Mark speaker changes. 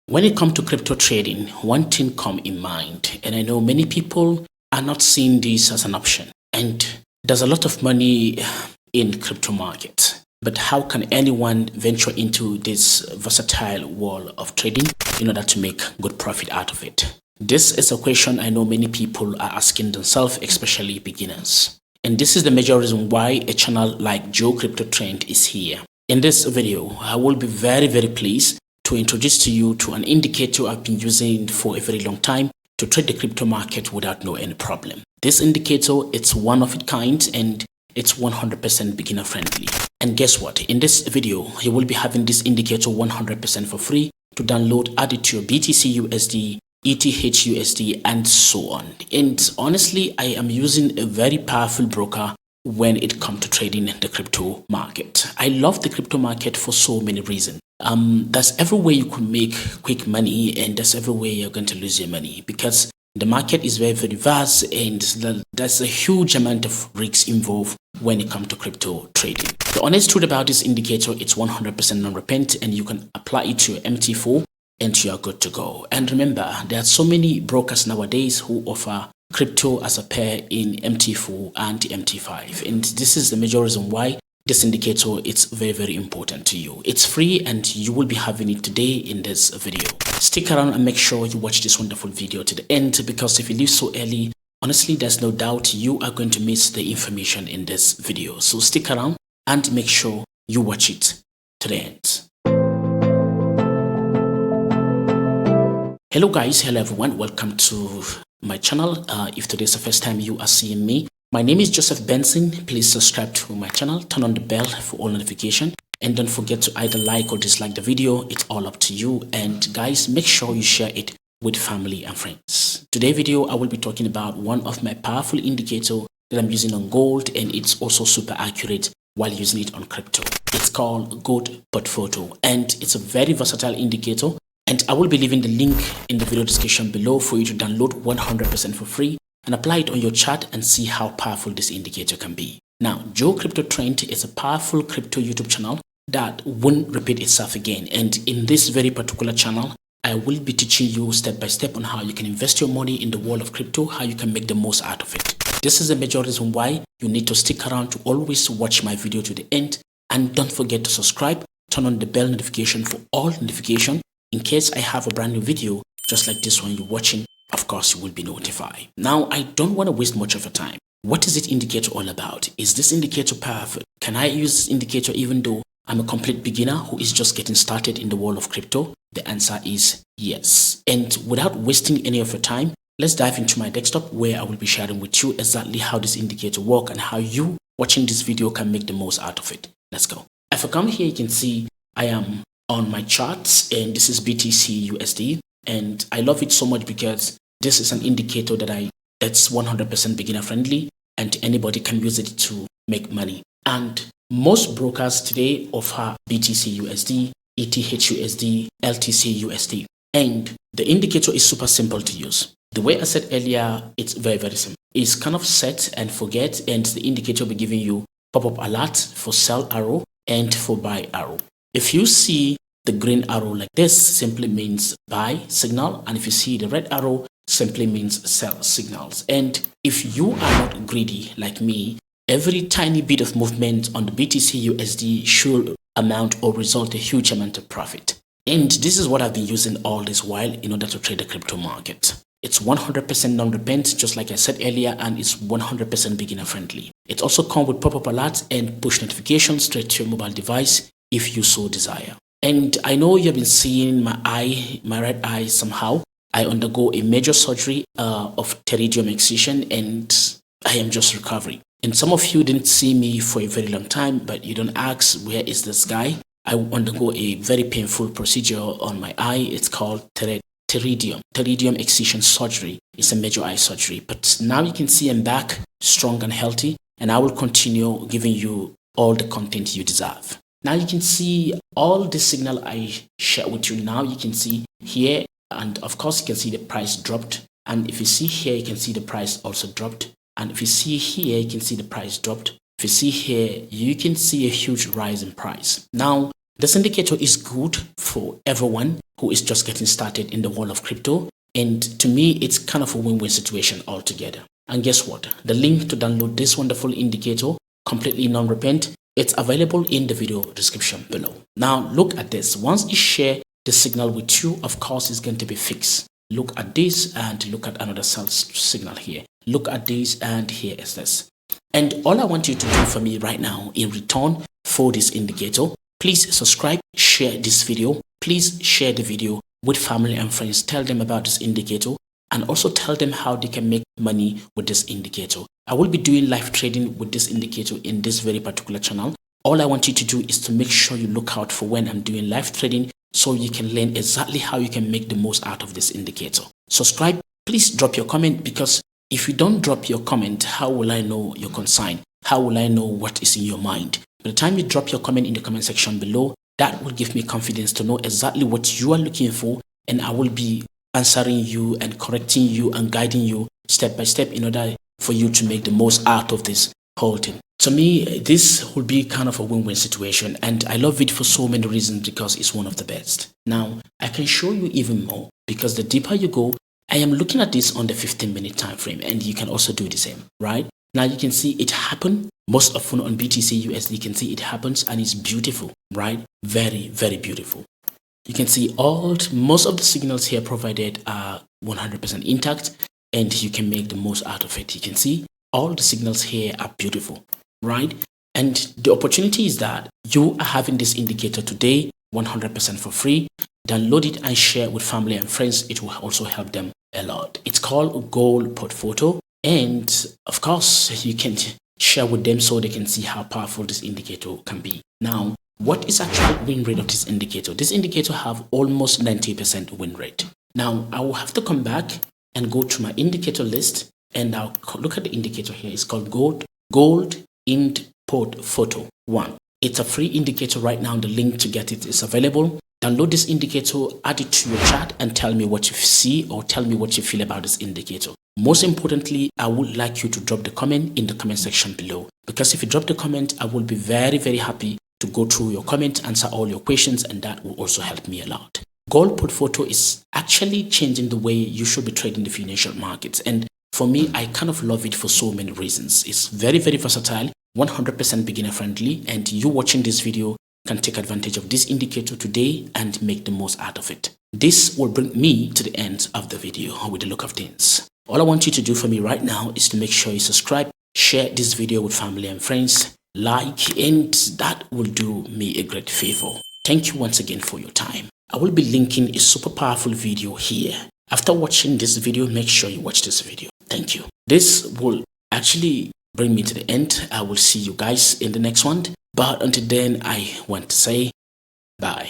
Speaker 1: When it comes to crypto trading, one thing come in mind, and I know many people are not seeing this as an option. And there's a lot of money in crypto market. But how can anyone venture into this versatile world of trading in order to make good profit out of it? This is a question I know many people are asking themselves, especially beginners. And this is the major reason why a channel like Joe Crypto Trend is here. In this video, I will be very pleased to introduce to you to an indicator I've been using for a very long time to trade the crypto market without any problem. This indicator, it's one of its kind and it's 100% beginner friendly. And guess what? In this video, you will be having this indicator 100% for free to download, add it to your BTC USD, ETH USD, and so on. And honestly, I am using a very powerful broker when it comes to trading the crypto market. I love the crypto market for so many reasons. There's every way you could make quick money, and there's every way you're going to lose your money, because the market is very vast and there's a huge amount of risks involved when it comes to crypto trading. The honest truth about this indicator, it's 100% non-repent, and you can apply it to your MT4 and you are good to go. And remember, there are so many brokers nowadays who offer crypto as a pair in MT4 and MT5, and this is the major reason why this indicator is very important to you. It's free and you will be having it today in this video. Stick around and make sure you watch this wonderful video to the end, because if you leave so early, honestly, there's no doubt you are going to miss the information in this video. So stick around and make sure you watch it to the end. Hello guys, hello everyone, welcome to my channel. If today is the first time you are seeing me, my name is Joseph Benson. Please subscribe to my channel, turn on the bell for all notifications, and don't forget to either like or dislike the video. It's all up to you. And guys, make sure you share it with family and friends. Today's video, I will be talking about one of my powerful indicators that I'm using on gold, and it's also super accurate while using it on crypto. It's called Gold Portfolio, and it's a very versatile indicator. And I will be leaving the link in the video description below for you to download 100% for free and apply it on your chart and see how powerful this indicator can be. Now, Joe Crypto Trend is a powerful crypto YouTube channel that won't repeat itself again. And in this very particular channel, I will be teaching you step by step on how you can invest your money in the world of crypto, how you can make the most out of it. This is the major reason why you need to stick around to always watch my video to the end. And don't forget to subscribe, turn on the bell notification for all notifications. In case I have a brand new video, just like this one you're watching, of course you will be notified. Now, I don't want to waste much of your time. What is this indicator all about? Is this indicator powerful? Can I use this indicator even though I'm a complete beginner who is just getting started in the world of crypto? The answer is yes. And without wasting any of your time, let's dive into my desktop where I will be sharing with you exactly how this indicator works and how you watching this video can make the most out of it. Let's go. If I come here, you can see I am on my charts, and this is BTC USD, and I love it so much because this is an indicator that's 100% beginner friendly and anybody can use it to make money. And most brokers today offer BTC USD, ETH USD, LTC USD, and the indicator is super simple to use. The way I said earlier, it's very simple. It's kind of set and forget, and the indicator will be giving you pop-up alert for sell arrow and for buy arrow. If you see the green arrow like this, simply means buy signal, and if you see the red arrow, simply means sell signals. And if you are not greedy like me, every tiny bit of movement on the BTC USD should amount or result a huge amount of profit. And this is what I've been using all this while in order to trade the crypto market. It's 100% non-repent, just like I said earlier, and it's 100% beginner friendly. It also comes with pop-up alerts and push notifications straight to your mobile device if you so desire. And I know you've been seeing my right eye somehow. I undergo a major surgery of pterygium excision, and I am just recovering. And some of you didn't see me for a very long time, but you don't ask, where is this guy? I undergo a very painful procedure on my eye. It's called pterygium excision surgery. It's a major eye surgery. But now you can see I'm back, strong and healthy, and I will continue giving you all the content you deserve. Now you can see all the signal I share with you. Now you can see here, and of course you can see the price dropped. And if you see here, you can see the price also dropped. And if you see here, you can see the price dropped. If you see here, you can see a huge rise in price. Now, This indicator is good for everyone who is just getting started in the world of crypto. And to me, it's kind of a win-win situation altogether. And guess what? The link to download this wonderful indicator, completely non-repent, it's available in the video description below. Now, look at this. Once you share the signal with you, of course, it's going to be fixed. Look at this and look at another signal here. Look at this and here is this. And all I want you to do for me right now in return for this indicator, please subscribe, share this video. Please share the video with family and friends. Tell them about this indicator and also tell them how they can make money with this indicator. I will be doing live trading with this indicator in this very particular channel. All I want you to do is to make sure you look out for when I'm doing live trading so you can learn exactly how you can make the most out of this indicator. Subscribe, please drop your comment, because if you don't drop your comment, how will I know your concern? How will I know what is in your mind? By the time you drop your comment in the comment section below, that will give me confidence to know exactly what you are looking for, and I will be answering you and correcting you and guiding you step by step in order for you to make the most out of this whole thing. To me, this will be kind of a win-win situation, and I love it for so many reasons because it's one of the best. Now, I can show you even more, because the deeper you go, I am looking at this on the 15-minute time frame, and you can also do the same, right? Now you can see it happen most often on BTC USD. You can see it happens and it's beautiful, right? Very, very beautiful. You can see most of the signals here provided are 100% intact, and you can make the most out of it. You can see all the signals here are beautiful, right? And the opportunity is that you are having this indicator today 100% for free. Download it and share with family and friends. It will also help them a lot. It's called Gold Portfolio, and of course you can share with them so they can see how powerful this indicator can be. Now, what is actual win rate of this indicator? This indicator have almost 90% win rate. Now, I will have to come back and go to my indicator list, and I'll look at the indicator here. It's called Gold Ind Portfolio 1. It's a free indicator right now. The link to get it is available. Download this indicator, add it to your chart, and tell me what you see or tell me what you feel about this indicator. Most importantly, I would like you to drop the comment in the comment section below, because if you drop the comment, I will be very, very happy to go through your comment, answer all your questions, and that will also help me a lot. Gold Portfolio is actually changing the way you should be trading the financial markets, and for me, I kind of love it for so many reasons. It's very, very versatile, 100% beginner friendly, and you watching this video can take advantage of this indicator today and make the most out of it. This will bring me to the end of the video with the look of things. All I want you to do for me right now is to make sure you subscribe, share this video with family and friends, like, and that will do me a great favor. Thank you once again for your time. I will be linking a super powerful video here. After watching this video, make sure you watch this video. Thank you. This will actually bring me to the end. I will see you guys in the next one. But until then, I want to say bye.